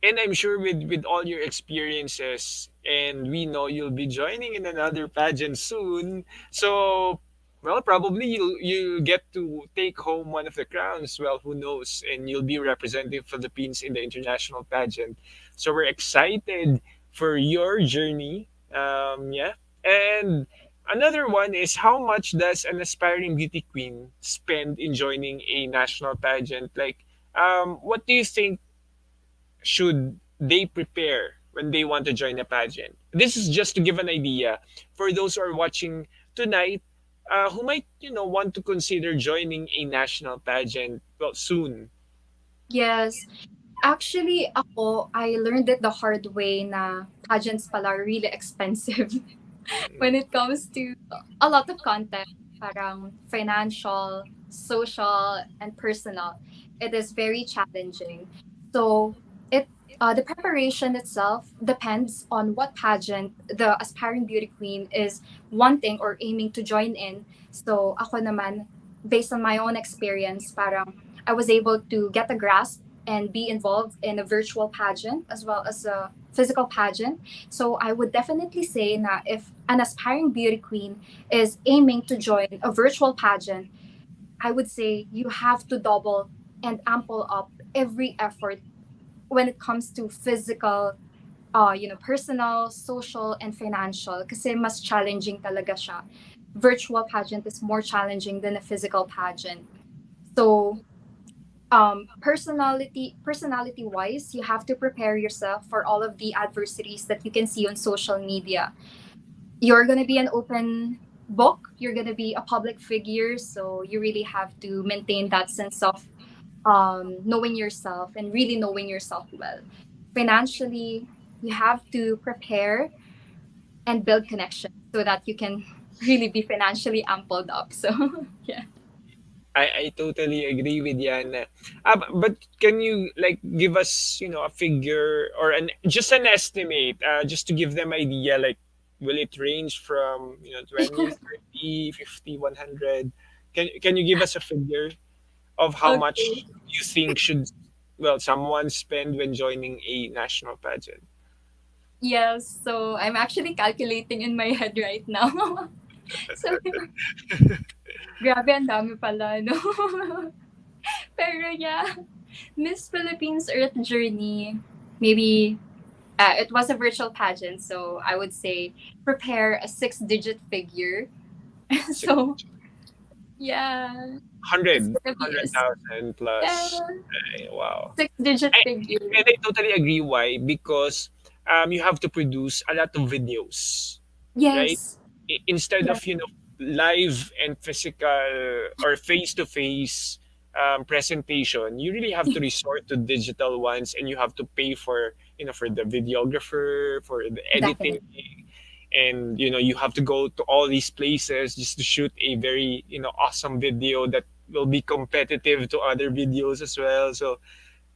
Speaker 1: And I'm sure with all your experiences, and we know you'll be joining in another pageant soon. So, well, probably you get to take home one of the crowns. Well, who knows? And you'll be representing Philippines in the international pageant. So we're excited for your journey. Yeah, and another one is, how much does an aspiring beauty queen spend in joining a national pageant? Like, what do you think should they prepare when they want to join a pageant? This is just to give an idea for those who are watching tonight, who might, want to consider joining a national pageant, well, soon.
Speaker 2: Yes. Actually, I learned it the hard way na pageants pala are really expensive. When it comes to a lot of content, parang financial, social, and personal, it is very challenging. So it the preparation itself depends on what pageant the aspiring beauty queen is wanting or aiming to join in. So ako naman, based on my own experience, parang I was able to get a grasp and be involved in a virtual pageant as well as a physical pageant. So I would definitely say that if an aspiring beauty queen is aiming to join a virtual pageant, I would say you have to double and ample up every effort when it comes to physical, personal, social, and financial. Kasi mas challenging talaga siya. Virtual pageant is more challenging than a physical pageant. So personality wise, you have to prepare yourself for all of the adversities that you can see on social media. You're going to be an open book, you're going to be a public figure, so you really have to maintain that sense of knowing yourself and really knowing yourself well. Financially, you have to prepare and build connections so that you can really be financially ampled up. So yeah.
Speaker 1: I totally agree with Yana. But can you like give us, a figure or just an estimate, just to give them idea, like, will it range from, 20, 30, 50, 100? Can you give us a figure of how
Speaker 2: Okay.
Speaker 1: much you think should, well, someone spend when joining a national pageant?
Speaker 2: Yes, so I'm actually calculating in my head right now. So, grabe, ang dami pala, no? Pero yeah, Miss Philippines Earth Journey, maybe it was a virtual pageant, so I would say prepare a six-digit figure.
Speaker 1: Six,
Speaker 2: So, yeah, it's
Speaker 1: hundred
Speaker 2: gonna be a
Speaker 1: hundred thousand
Speaker 2: yeah,
Speaker 1: plus. Wow.
Speaker 2: six-digit
Speaker 1: I,
Speaker 2: figure.
Speaker 1: and I totally agree. Why? Because you have to produce a lot of videos, right?
Speaker 2: Yes,
Speaker 1: Instead
Speaker 2: yeah,
Speaker 1: of, live and physical or face to face presentation, you really have to resort to digital ones, and you have to pay for, for the videographer, for the editing,
Speaker 2: definitely.
Speaker 1: and you have to go to all these places just to shoot a very, awesome video that will be competitive to other videos as well. So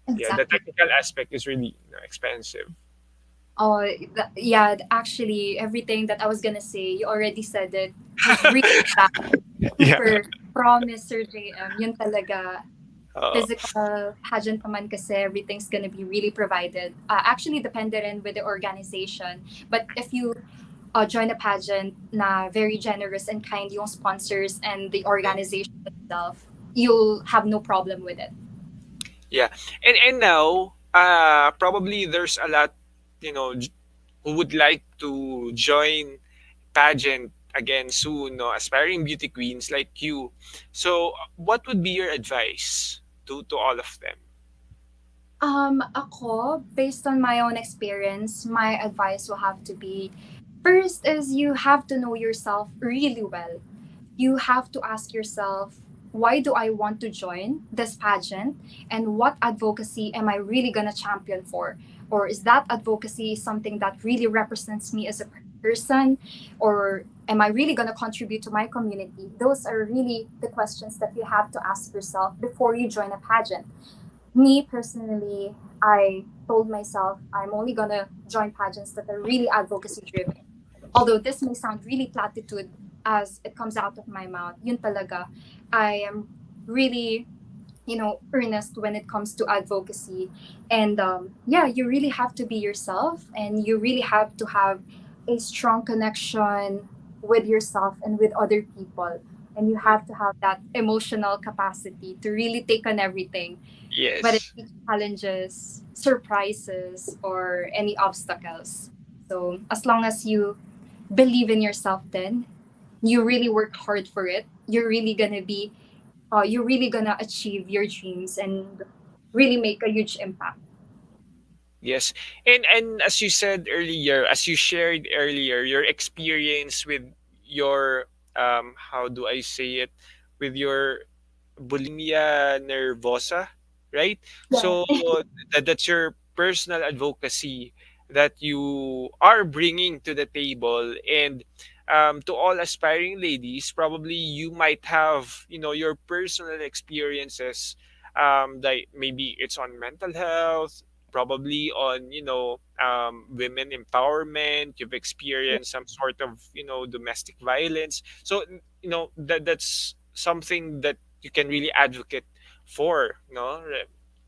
Speaker 1: yeah, the
Speaker 2: Exactly.
Speaker 1: technical aspect is really, expensive.
Speaker 2: Oh, yeah, actually, everything that I was gonna say, you already said it. You've really that
Speaker 1: Yeah.
Speaker 2: super promise, Sir JM. Yun talaga.
Speaker 1: Uh,
Speaker 2: Physical pageant naman kasi everything's gonna be really provided. Actually, depende rin with the organization. But if you join a pageant na very generous and kind yung sponsors and the organization itself, you'll have no problem with it.
Speaker 1: yeah, and now, probably there's a lot, who would like to join pageant again soon, no, aspiring beauty queens like you. So, what would be your advice to all of them?
Speaker 2: Ako, based on my own experience, my advice will have to be first is you have to know yourself really well. You have to ask yourself, why do I want to join this pageant? And what advocacy am I really going to champion for? Or is that advocacy something that really represents me as a person? Or am I really going to contribute to my community? Those are really the questions that you have to ask yourself before you join a pageant. me personally, I told myself I'm only gonna join pageants that are really advocacy driven. Although this may sound really platitude as it comes out of my mouth, yun talaga, I am really, earnest when it comes to advocacy. And yeah, you really have to be yourself, and you really have to have a strong connection with yourself and with other people. And you have to have that emotional capacity to really take on everything, whether
Speaker 1: Yes.
Speaker 2: it's challenges, surprises, or any obstacles. So as long as you believe in yourself, then you really work hard for it, you're really gonna achieve your dreams and really make a huge impact.
Speaker 1: Yes. And as you said earlier, as you shared earlier, your experience with your how do I say it? With your bulimia nervosa, right?
Speaker 2: Yeah.
Speaker 1: So that's your personal advocacy that you are bringing to the table. And to all aspiring ladies, probably you might have, your personal experiences, that maybe it's on mental health, probably on, women empowerment. You've
Speaker 2: Yeah.
Speaker 1: experienced some sort of, domestic violence. So, that's something that you can really advocate for, no?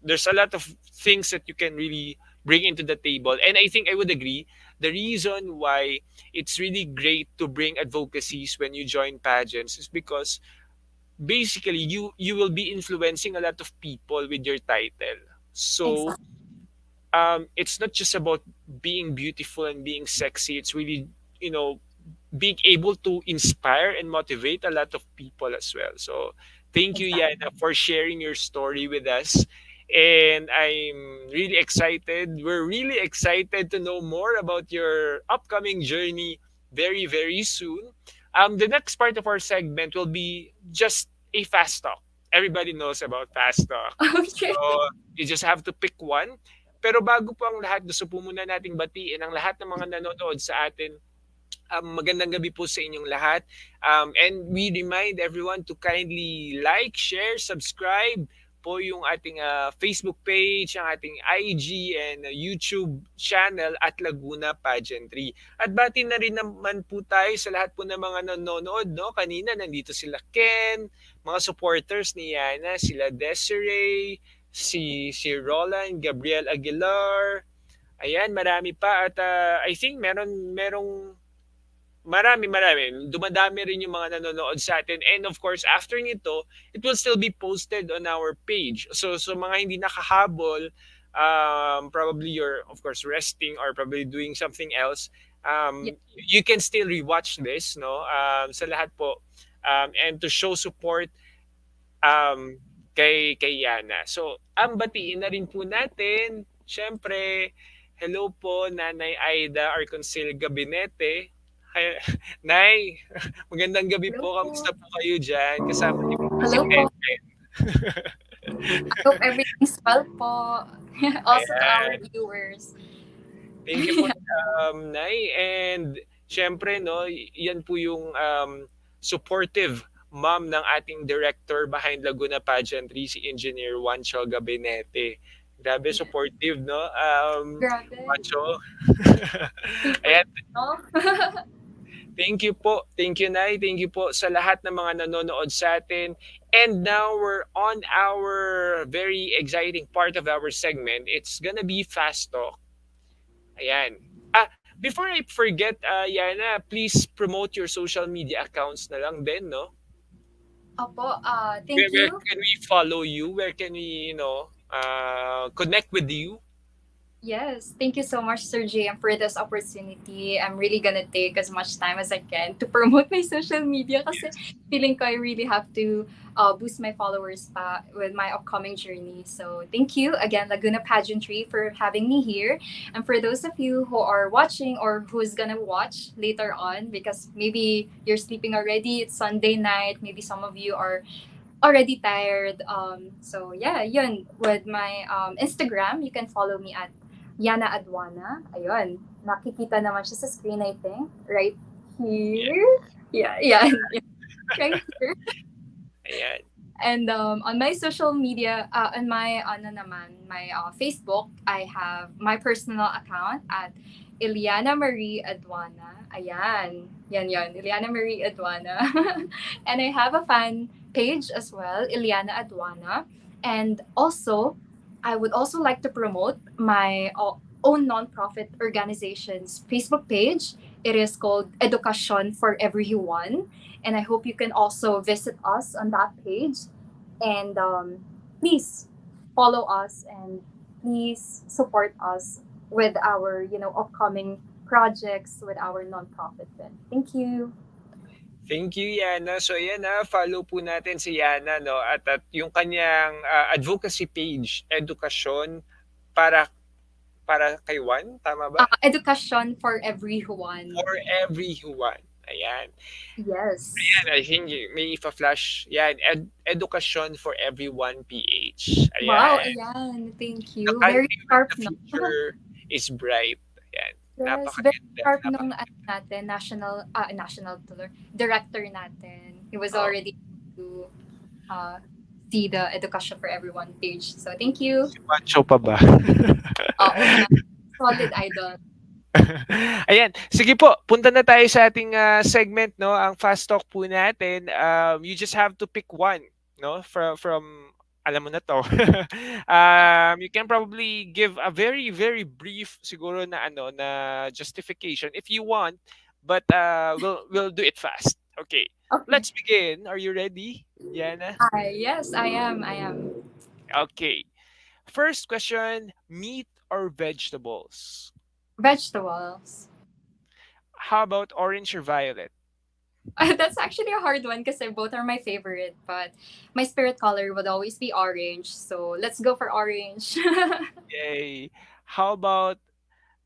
Speaker 1: There's a lot of things that you can really bring into the table, and I think I would agree. The reason why it's really great to bring advocacies when you join pageants is because basically you will be influencing a lot of people with your title. So
Speaker 2: Exactly.
Speaker 1: it's not just about being beautiful and being sexy. It's really, you know being able to inspire and motivate a lot of people as well. So thank you,
Speaker 2: Exactly.
Speaker 1: Yana, for sharing your story with us. And I'm really excited. We're really excited to know more about your upcoming journey very, very soon. The next part of our segment will be just a fast talk. Everybody knows about fast talk. So
Speaker 2: Okay.
Speaker 1: you just have to pick one. Pero bago po ang lahat, gusto po muna nating batiin ang lahat ng mga nanonood sa atin. Magandang gabi po sa inyong lahat. And we remind everyone to kindly like, share, subscribe po yung ating Facebook page, ang ating IG and YouTube channel at Laguna Pageantry. At bati na rin naman po tayo sa lahat po ng mga nanonood. No? Kanina nandito sila Ken, mga supporters ni Yana, sila Desiree, si Roland, Gabriel Aguilar, ayan, marami pa at I think merong marami. Dumadami rin yung mga nanonood sa atin. And of course, after nito, it will still be posted on our page. So mga hindi nakahabol, probably you're, of course, resting or probably doing something else,
Speaker 2: Yeah.
Speaker 1: you can still rewatch this, no? Sa lahat po. And to show support kay Yana. So, ang batiin na rin po natin, syempre, hello po, Nanay Aida Arconcil Gabinete. Hi, Nay, magandang gabi
Speaker 2: Hello
Speaker 1: po.
Speaker 2: po.
Speaker 1: Kamusta po kayo dyan? Kasama niyo po si
Speaker 2: Hello po.
Speaker 1: Ted.
Speaker 2: I hope everything's well po. Also to our
Speaker 1: Ayan.
Speaker 2: viewers.
Speaker 1: Thank you po, Nay. And syempre, no, yan po yung supportive mom ng ating director behind Laguna Pageantry, si Engineer Juancho Gabinete. Grabe
Speaker 2: Yeah.
Speaker 1: supportive, no?
Speaker 2: Grabe.
Speaker 1: Juancho.
Speaker 2: Super.
Speaker 1: Ayan,
Speaker 2: No?
Speaker 1: thank you po. Thank you, Nay. Thank you po sa lahat ng mga nanonood sa atin. And now we're on our very exciting part of our segment. It's gonna be Fast Talk. Ayan. Before I forget, Yana, please promote your social media accounts na lang din, no?
Speaker 2: Opo,
Speaker 1: Where,
Speaker 2: thank
Speaker 1: where
Speaker 2: you.
Speaker 1: can we follow you? Where can we, connect with you?
Speaker 2: Yes, thank you so much, Sir JM, for this opportunity. I'm really gonna take as much time as I can to promote my social media kasi feeling ko I really have to boost my followers pa with my upcoming journey. So thank you again, Laguna Pageantry, for having me here. And for those of you who are watching or who's gonna watch later on, because maybe you're sleeping already, it's Sunday night, maybe some of you are already tired. So yeah, yun. With my Instagram, you can follow me at Yana Aduana. Ayun. Nakikita naman siya sa screen, I think. Right
Speaker 1: Yeah.
Speaker 2: here. Yeah, yeah. Yeah. Right here.
Speaker 1: Ayan.
Speaker 2: And on my social media, on my ano naman, my Facebook, I have my personal account at Yllana Marie Aduana. Ayan. Yan. Yllana Marie Aduana. And I have a fan page as well, Yllana Aduana. And also, I would also like to promote my own nonprofit organization's Facebook page. It is called Education for Everyone. And I hope you can also visit us on that page. And please follow us and please support us with our, upcoming projects with our nonprofit then. Thank you.
Speaker 1: Thank you, Yana. So, ayan follow po natin si Yana, no? At yung kanyang advocacy page, edukasyon para para kay Juan, tama ba?
Speaker 2: Education for everyone.
Speaker 1: For everyone. Ayan.
Speaker 2: Yes.
Speaker 1: Ayan, I think may ipa-flash. Yan, edukasyon for everyone PH.
Speaker 2: Wow,
Speaker 1: Ayan.
Speaker 2: ayan. Thank
Speaker 1: The
Speaker 2: you. Very
Speaker 1: country with
Speaker 2: sharp,
Speaker 1: the
Speaker 2: no?
Speaker 1: future is bright. Ayan.
Speaker 2: Yes, very
Speaker 1: Napakaganda.
Speaker 2: sharp nung ano natin, national tuloy, director natin. He was
Speaker 1: Oh,
Speaker 2: already to uh, see the Education for Everyone page. So thank you.
Speaker 1: si Pancho pa ba?
Speaker 2: Oo nga. Solid idol.
Speaker 1: Ayan, sige po, punta na tayo sa ating segment, no? Ang fast talk po natin. You just have to pick one, no? From alam mo na to. You can probably give a very very brief siguro na ano na justification if you want, but we'll do it fast. Okay.
Speaker 2: Okay.
Speaker 1: Let's begin. Are you ready, Yana?
Speaker 2: Yes, I am. I am.
Speaker 1: Okay. First question, meat or vegetables?
Speaker 2: Vegetables.
Speaker 1: How about orange or violet?
Speaker 2: That's actually a hard one because both are my favorite, but my spirit color would always be orange. So let's go for orange.
Speaker 1: Yay. How about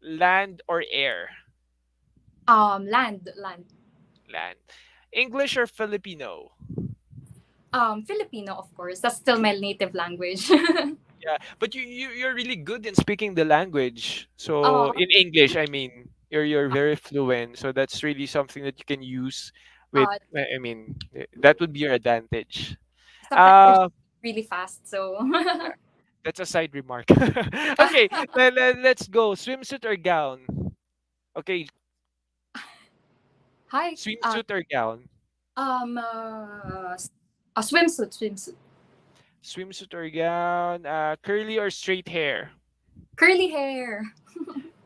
Speaker 1: land or air?
Speaker 2: Land.
Speaker 1: Land. English or Filipino?
Speaker 2: Filipino, of course. That's still my native language.
Speaker 1: Yeah, but you're really good in speaking the language. So
Speaker 2: Oh,
Speaker 1: in English, I mean, you're very fluent. So that's really something that you can use with.
Speaker 2: uh,
Speaker 1: I mean, that would be your advantage.
Speaker 2: sometimes I just
Speaker 1: Uh,
Speaker 2: really fast. So,
Speaker 1: that's a side remark. Okay, let's go. Swimsuit or gown? Okay,
Speaker 2: hi.
Speaker 1: swimsuit or gown?
Speaker 2: A swimsuit.
Speaker 1: Swimsuit or gown? Curly or straight hair?
Speaker 2: Curly hair.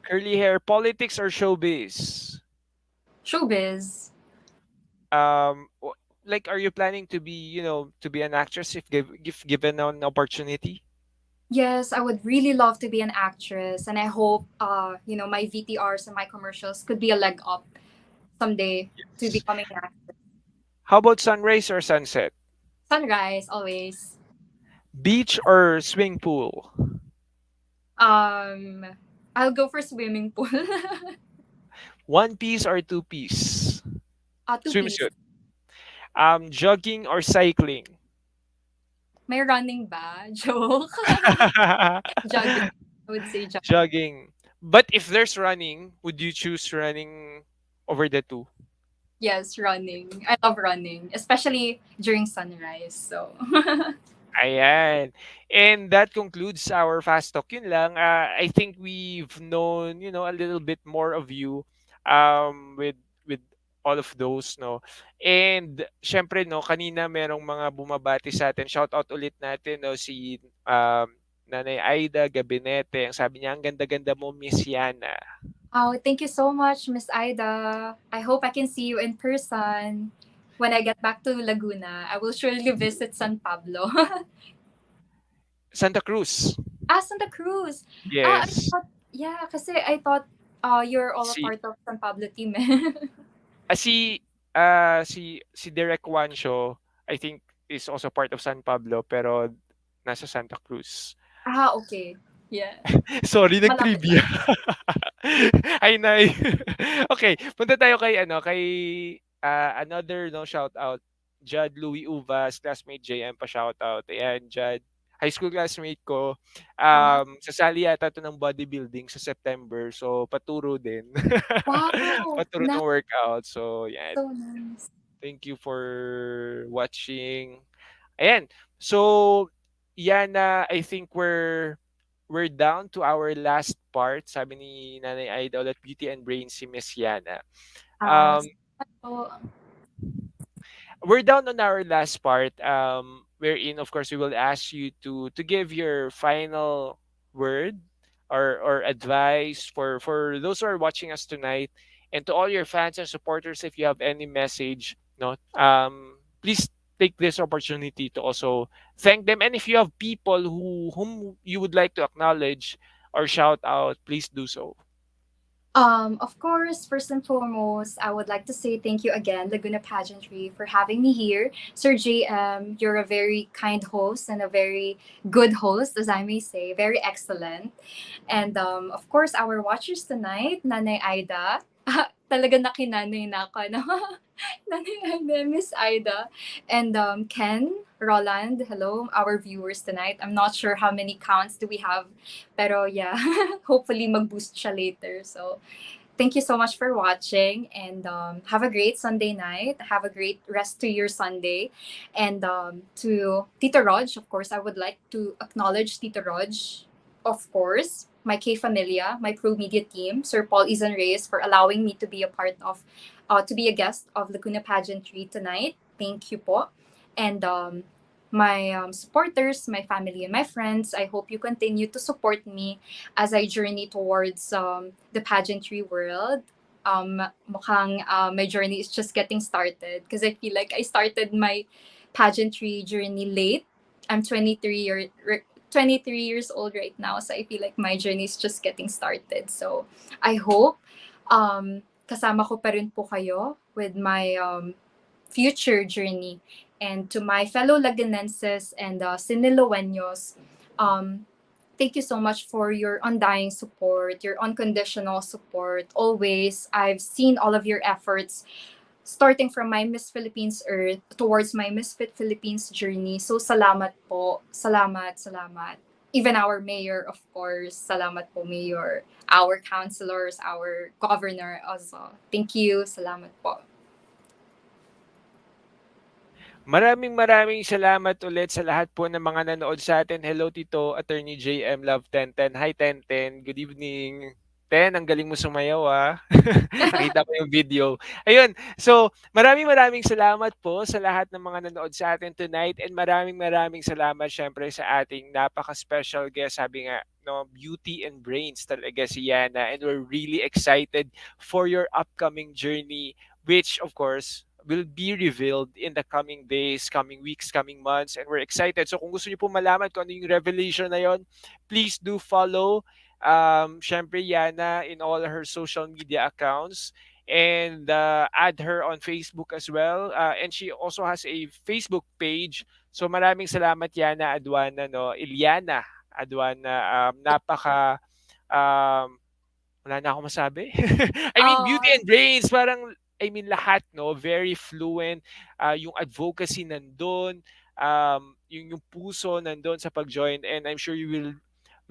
Speaker 1: Curly hair, politics or showbiz?
Speaker 2: Showbiz.
Speaker 1: Like, are you planning to be, to be an actress if given an opportunity?
Speaker 2: Yes, I would really love to be an actress, and I hope, my VTRs and my commercials could be a leg up someday to
Speaker 1: Yes.
Speaker 2: becoming an actress.
Speaker 1: How about sunrise or sunset?
Speaker 2: Sunrise, always.
Speaker 1: Beach or swimming pool?
Speaker 2: Um, I'll go for swimming pool.
Speaker 1: One piece or two piece?
Speaker 2: Two piece.
Speaker 1: Swimsuit. Jogging or cycling?
Speaker 2: May running ba? Joke. Jogging. I would say jogging.
Speaker 1: Jogging. But if there's running, would you choose running over the two?
Speaker 2: Yes, running. I love running, especially during sunrise. So,
Speaker 1: Ayan. And that concludes our fast talk. Yun lang. I think we've known, a little bit more of you with all of those, no. And syempre, no, kanina merong mga bumabati sa atin. Shout out ulit natin, no, si Nanay Aida Gabinete. Ang sabi niya, ang ganda-ganda mo, Miss Yana.
Speaker 2: oh, thank you so much, Miss Ida. I hope I can see you in person when I get back to Laguna. I will surely visit San Pablo.
Speaker 1: Santa Cruz.
Speaker 2: Santa Cruz. I
Speaker 1: Yes.
Speaker 2: thought, yeah, kasi I thought you're all a
Speaker 1: Si
Speaker 2: part of San Pablo team.
Speaker 1: Ah, si Derek Juancho, I think is also part of San Pablo pero nasa Santa Cruz.
Speaker 2: Okay. Yeah.
Speaker 1: Sorry,
Speaker 2: Malapit
Speaker 1: nag-trivia.
Speaker 2: lang.
Speaker 1: Ay, nay. Okay, punta tayo kay another no shout out. Judd Louis Uvas, classmate JM pa shout out. Ayan, Judd. High school classmate ko.
Speaker 2: Ah,
Speaker 1: Sasali yata to ng bodybuilding sa September. So, paturo din.
Speaker 2: wow.
Speaker 1: Paturo
Speaker 2: Nice.
Speaker 1: ng workout. So, yan.
Speaker 2: So nice.
Speaker 1: Thank you for watching. Ayan. So, Yana, I think we're down to our last part. Sabi ni Nanay Aida ulit, Beauty and Brains si Miss Yana. Um,
Speaker 2: So,
Speaker 1: we're down on our last part, wherein of course we will ask you to give your final word or advice for those who are watching us tonight, and to all your fans and supporters, if you have any message, no, please take this opportunity to also thank them. And if you have people whom you would like to acknowledge or shout out, please do so.
Speaker 2: Of course, first and foremost, I would like to say thank you again, Laguna Pageantry, for having me here. Sir JM, you're a very kind host and a very good host, as I may say, very excellent. And of course, our watchers tonight, Nanay Aida. Talaga nakinanay na ako, no? Nanay Aida, Miss Aida. And Ken, Roland, hello, our viewers tonight. I'm not sure how many counts do we have, pero yeah, hopefully mag-boost siya later. So, thank you so much for watching, and have a great Sunday night. Have a great rest to your Sunday. And to Tito Raj, of course, I would like to acknowledge Tito Raj, of course, my K Familia, my Pro Media team, Sir Paul Izan Reyes, for allowing me to be a part of, to be a guest of Laguna Pageantry tonight. Thank you po. And my supporters, my family, and my friends, I hope you continue to support me as I journey towards the pageantry world. Mukhang my journey is just getting started because I feel like I started my pageantry journey late. I'm 23 years old right now, so I feel like my journey is just getting started. So I hope kasama ko pa rin po kayo with my future journey. And to my fellow Lagunenses and Siniloeños, thank you so much for your undying support, your unconditional support. Always, I've seen all of your efforts starting from my Miss Philippines Earth towards my Misfit Philippines journey. So salamat po. Salamat, salamat. Even our mayor, of course. Salamat po, mayor. Our councilors, our governor also. Thank you. Salamat po.
Speaker 1: Maraming salamat ulit sa lahat po ng mga nanood sa atin. Hello Tito, Attorney JM Love 1010. Hi 1010, good evening. Ten, ang galing mo sumayaw ah. Nakita ko yung video. Ayun, so maraming salamat po sa lahat ng mga nanood sa atin tonight, and maraming salamat syempre sa ating napaka-special guest. Sabi nga, no, beauty and brains talaga si Yana, and we're really excited for your upcoming journey, which of course will be revealed in the coming days, coming weeks, coming months, and we're excited. So kung gusto niyo po malaman kung ano yung revelation na yon, please do follow syempre Yana in all her social media accounts, and add her on Facebook as well. And she also has a Facebook page. So maraming salamat Yana Aduana, no? Yllana Aduana, napaka um, wala na akong masabi. I mean, beauty
Speaker 2: Oh,
Speaker 1: and brains, parang, I mean, lahat, no? Very fluent. Yung advocacy nandun. Yung puso nandun sa pag-join. And I'm sure you will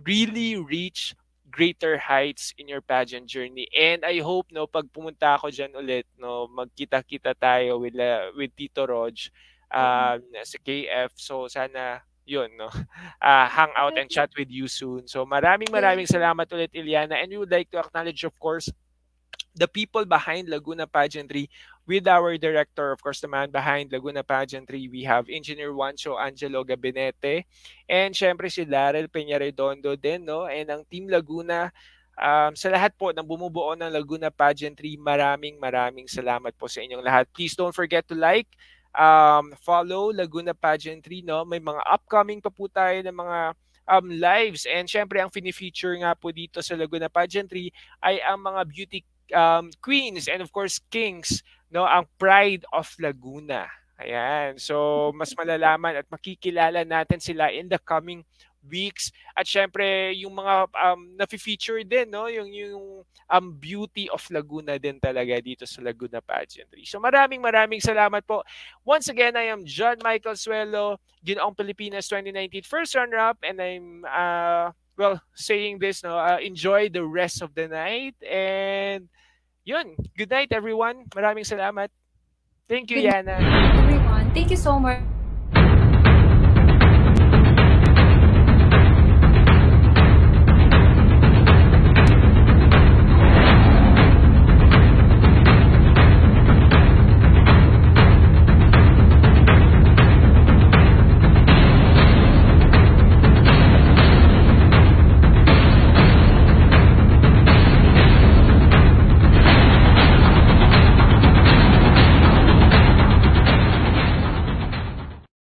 Speaker 1: really reach greater heights in your pageant journey. And I hope, no, pag pumunta ako dyan ulit, no, magkita-kita tayo with Tito Rog sa KF. So, sana yun, no, hang out and chat with you soon. So, maraming
Speaker 2: yeah.
Speaker 1: salamat ulit, Ilyana. And we would like to acknowledge, of course, the people behind Laguna Pageantry with our director, of course, the man behind Laguna Pageantry. We have Engineer Juancho Angelo Gabinete, and syempre si Darrell Peñaredondo din, no? And ang Team Laguna, sa lahat po ng bumubuo ng Laguna Pageantry, maraming salamat po sa inyong lahat. Please don't forget to like, follow Laguna Pageantry, no? May mga upcoming pa po tayo ng mga lives, and syempre ang fini-feature nga po dito sa Laguna Pageantry ay ang mga beauty queens and of course kings, no, ang pride of Laguna. Ayan. So mas malalaman at makikilala natin sila in the coming weeks, at syempre yung mga na-feature din, no, yung beauty of Laguna din talaga dito sa Laguna Pageantry. So maraming salamat po. Once again, I am John Michael Suelo, Ginoong Pilipinas 2019 first runner-up, and I'm well, saying this, no, enjoy the rest of the night, and yun, good night everyone. Maraming salamat. Thank you,
Speaker 2: Good night,
Speaker 1: Yana.
Speaker 2: everyone. Thank you so much.